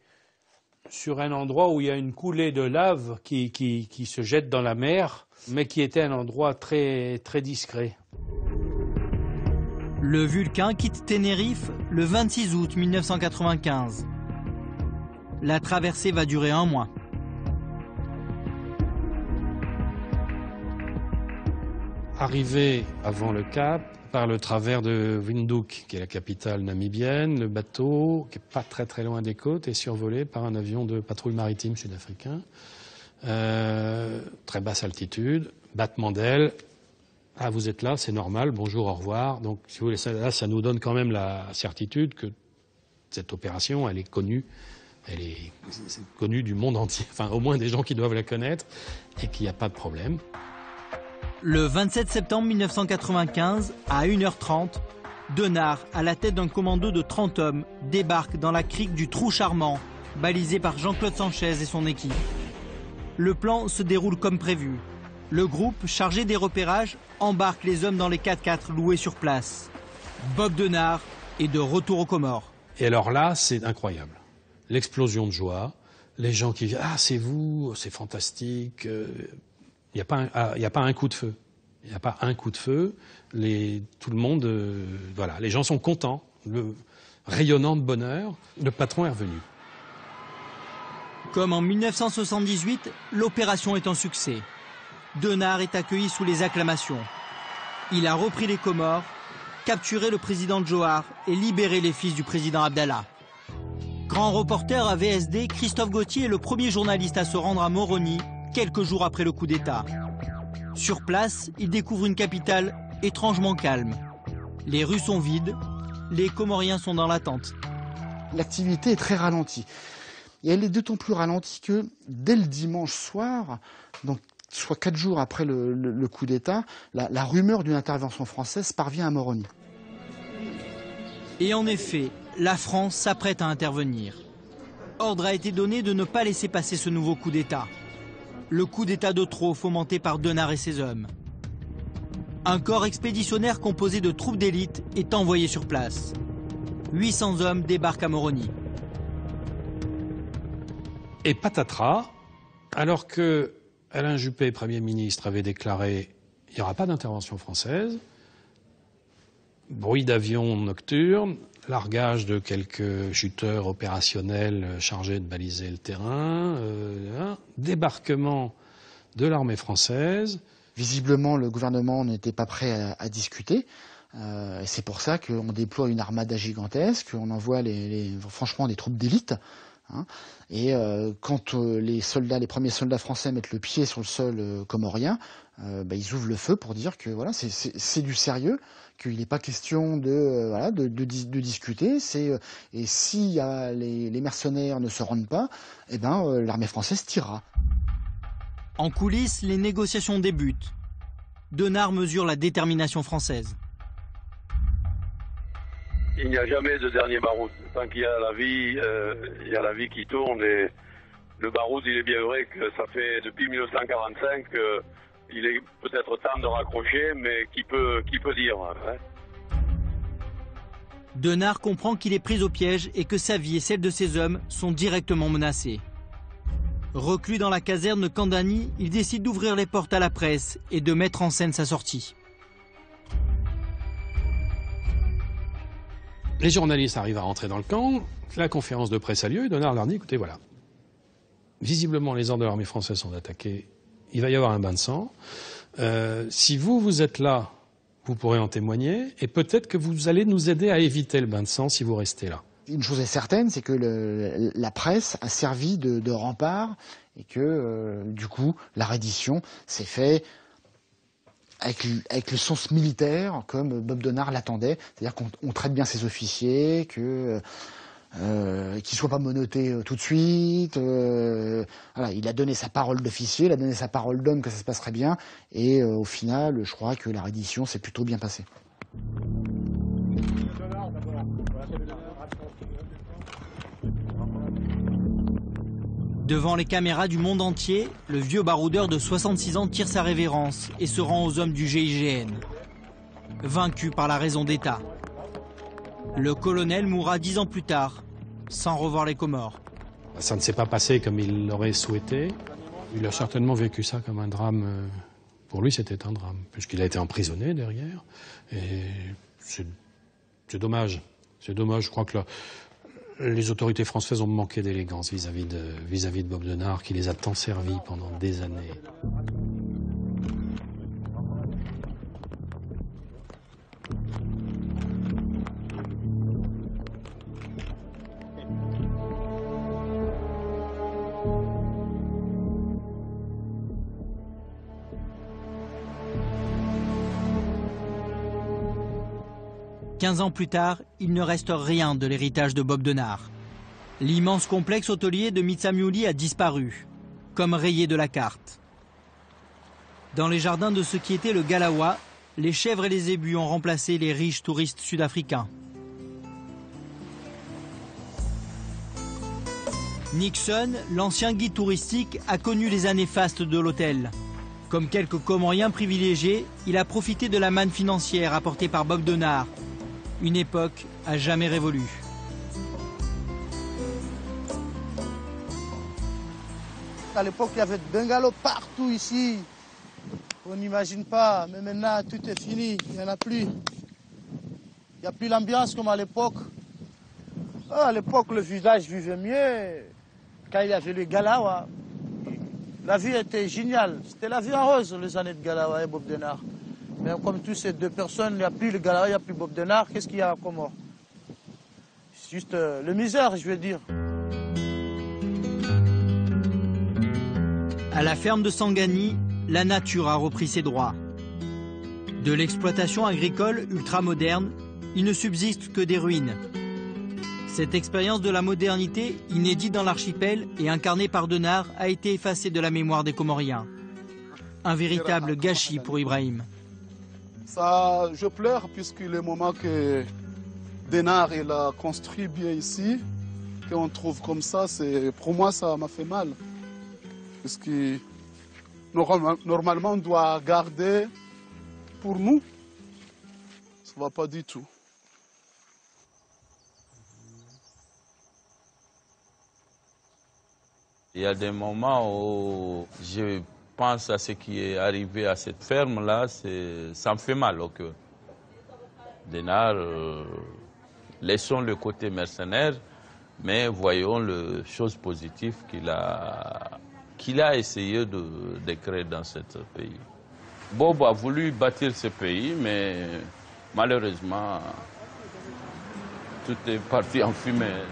sur un endroit où il y a une coulée de lave qui se jette dans la mer, mais qui était un endroit très, très discret. Le Vulcain quitte Tenerife le 26 août 1995. La traversée va durer 1 mois. Arrivé avant le Cap, par le travers de Windhoek, qui est la capitale namibienne, le bateau, qui n'est pas très très loin des côtes, est survolé par un avion de patrouille maritime sud-africain. Très basse altitude, battement d'ailes. Ah, vous êtes là, c'est normal, bonjour, au revoir. Donc, si vous voulez, ça nous donne quand même la certitude que cette opération, elle est connue du monde entier, enfin au moins des gens qui doivent la connaître, et qu'il n'y a pas de problème. Le 27 septembre 1995, à 1h30, Denard, à la tête d'un commando de 30 hommes, débarque dans la crique du Trou Charmant, balisé par Jean-Claude Sanchez et son équipe. Le plan se déroule comme prévu. Le groupe, chargé des repérages, embarque les hommes dans les 4x4 loués sur place. Bob Denard est de retour aux Comores. Et alors là, c'est incroyable. L'explosion de joie, les gens qui disent « Ah, c'est vous, c'est fantastique ». Il n'y a pas un coup de feu. Il n'y a pas un coup de feu. Tout le monde, voilà, les gens sont contents, rayonnant de bonheur. Le patron est revenu. Comme en 1978, l'opération est un succès. Denard est accueilli sous les acclamations. Il a repris les Comores, capturé le président Johar et libéré les fils du président Abdallah. Grand reporter à VSD, Christophe Gauthier est le premier journaliste à se rendre à Moroni, quelques jours après le coup d'État. Sur place, il découvre une capitale étrangement calme. Les rues sont vides, les Comoriens sont dans l'attente. L'activité est très ralentie. Et elle est d'autant plus ralentie que dès le dimanche soir, donc soit 4 jours après le coup d'État, la rumeur d'une intervention française parvient à Moroni. Et en effet, la France s'apprête à intervenir. Ordre a été donné de ne pas laisser passer ce nouveau coup d'État. Le coup d'État de trop fomenté par Denard et ses hommes. Un corps expéditionnaire composé de troupes d'élite est envoyé sur place. 800 hommes débarquent à Moroni. Et patatras, alors que Alain Juppé, Premier ministre, avait déclaré qu'il n'y aura pas d'intervention française, bruit d'avions nocturnes, largage de quelques chuteurs opérationnels chargés de baliser le terrain, débarquement de l'armée française. Visiblement, le gouvernement n'était pas prêt à discuter. C'est pour ça qu'on déploie une armada gigantesque, on envoie franchement des troupes d'élite Hein. Et quand les premiers soldats français mettent le pied sur le sol comorien, ils ouvrent le feu pour dire que voilà, c'est du sérieux, qu'il n'est pas question de discuter. Et si les mercenaires ne se rendent pas, l'armée française tirera. En coulisses, les négociations débutent. Denard mesure la détermination française. Il n'y a jamais de dernier baroud. Tant qu'il y a la vie, il y a la vie qui tourne. Et le baroud, il est bien vrai que ça fait depuis 1945 qu'il est peut-être temps de raccrocher, mais qui peut dire hein. Denard comprend qu'il est pris au piège et que sa vie et celle de ses hommes sont directement menacées. Reclus dans la caserne de Kandani, il décide d'ouvrir les portes à la presse et de mettre en scène sa sortie. Les journalistes arrivent à rentrer dans le camp, la conférence de presse a lieu et Denard leur dit, écoutez, voilà, visiblement les ordres de l'armée française sont attaqués, il va y avoir un bain de sang. Si vous êtes là, vous pourrez en témoigner et peut-être que vous allez nous aider à éviter le bain de sang si vous restez là. Une chose est certaine, c'est que la presse a servi de rempart et que, du coup, la reddition s'est faite avec le sens militaire, comme Bob Denard l'attendait. C'est-à-dire qu'on traite bien ses officiers, qu'ils ne soient pas menottés tout de suite. Voilà, il a donné sa parole d'officier, il a donné sa parole d'homme que ça se passerait bien. Et au final, je crois que la reddition s'est plutôt bien passée. Devant les caméras du monde entier, le vieux baroudeur de 66 ans tire sa révérence et se rend aux hommes du GIGN. Vaincu par la raison d'État. Le colonel mourra 10 ans plus tard, sans revoir les Comores. Ça ne s'est pas passé comme il l'aurait souhaité. Il a certainement vécu ça comme un drame. Pour lui, c'était un drame, puisqu'il a été emprisonné derrière. Et c'est dommage. C'est dommage, je crois que les autorités françaises ont manqué d'élégance vis-à-vis de Bob Denard, qui les a tant servis pendant des années. Quinze ans plus tard, il ne reste rien de l'héritage de Bob Denard. L'immense complexe hôtelier de Mitsamiouli a disparu, comme rayé de la carte. Dans les jardins de ce qui était le Galawa, les chèvres et les zébus ont remplacé les riches touristes sud-africains. Nixon, l'ancien guide touristique, a connu les années fastes de l'hôtel. Comme quelques Comoriens privilégiés, il a profité de la manne financière apportée par Bob Denard. Une époque à jamais révolue. À l'époque, il y avait des bungalows partout ici. On n'imagine pas, mais maintenant tout est fini, il n'y en a plus. Il n'y a plus l'ambiance comme à l'époque. À l'époque, le village vivait mieux. Quand il y avait le Galawa, la vie était géniale. C'était la vie en rose, les années de Galawa et Bob Denard. Mais comme tous ces deux personnes, il n'y a plus le Galawa, il n'y a plus Bob Denard, qu'est-ce qu'il y a à Comores? C'est juste le misère, je veux dire. À la ferme de Sangani, la nature a repris ses droits. De l'exploitation agricole ultramoderne, il ne subsiste que des ruines. Cette expérience de la modernité, inédite dans l'archipel et incarnée par Denard, a été effacée de la mémoire des Comoriens. Un véritable gâchis pour Ibrahim. Ça, je pleure puisque le moment que Denard il a construit bien ici, qu'on trouve comme ça, pour moi ça m'a fait mal. Parce que normalement on doit garder pour nous. Ça ne va pas du tout. Il y a des moments où je pense à ce qui est arrivé à cette ferme-là, ça me fait mal au cœur. Denard, laissons le côté mercenaire, mais voyons les choses positives qu'il a essayé de créer dans ce pays. Bob a voulu bâtir ce pays, mais malheureusement, tout est parti en fumée.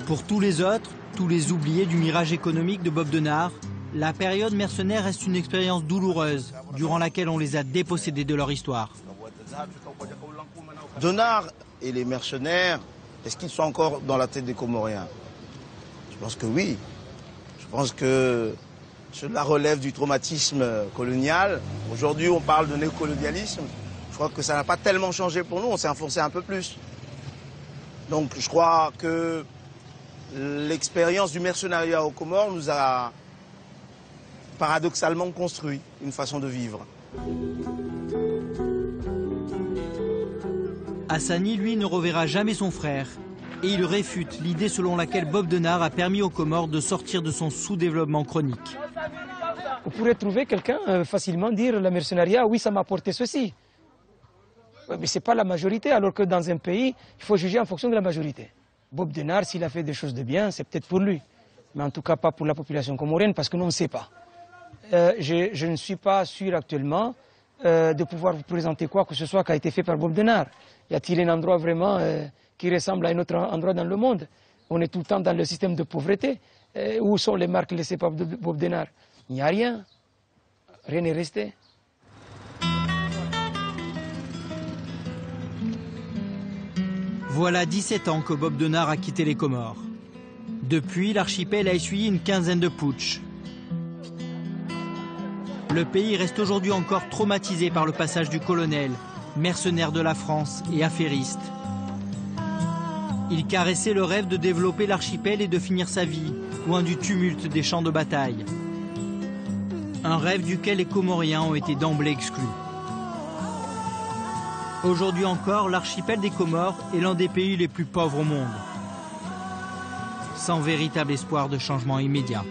Pour tous les autres, tous les oubliés du mirage économique de Bob Denard, la période mercenaire reste une expérience douloureuse, durant laquelle on les a dépossédés de leur histoire. Denard et les mercenaires, est-ce qu'ils sont encore dans la tête des Comoriens? Je pense que oui. Je pense que cela relève du traumatisme colonial. Aujourd'hui, on parle de néocolonialisme. Je crois que ça n'a pas tellement changé pour nous, on s'est enfoncé un peu plus. Donc je crois que l'expérience du mercenariat aux Comores nous a paradoxalement construit une façon de vivre. Hassani, lui, ne reverra jamais son frère. Et il réfute l'idée selon laquelle Bob Denard a permis aux Comores de sortir de son sous-développement chronique. Vous pourrez trouver quelqu'un facilement dire le mercenariat, oui, ça m'a apporté ceci. Mais ce n'est pas la majorité, alors que dans un pays, il faut juger en fonction de la majorité. Bob Denard, s'il a fait des choses de bien, c'est peut-être pour lui. Mais en tout cas, pas pour la population comorienne, parce que nous, on ne sait pas. Je ne suis pas sûr actuellement de pouvoir vous présenter quoi que ce soit qui a été fait par Bob Denard. Y a-t-il un endroit vraiment qui ressemble à un autre endroit dans le monde? On est tout le temps dans le système de pauvreté. Où sont les marques laissées par Bob Denard? Il n'y a rien. Rien n'est resté. Voilà 17 ans que Bob Denard a quitté les Comores. Depuis, l'archipel a essuyé une quinzaine de putschs. Le pays reste aujourd'hui encore traumatisé par le passage du colonel, mercenaire de la France et affairiste. Il caressait le rêve de développer l'archipel et de finir sa vie, loin du tumulte des champs de bataille. Un rêve duquel les Comoriens ont été d'emblée exclus. Aujourd'hui encore, l'archipel des Comores est l'un des pays les plus pauvres au monde, sans véritable espoir de changement immédiat.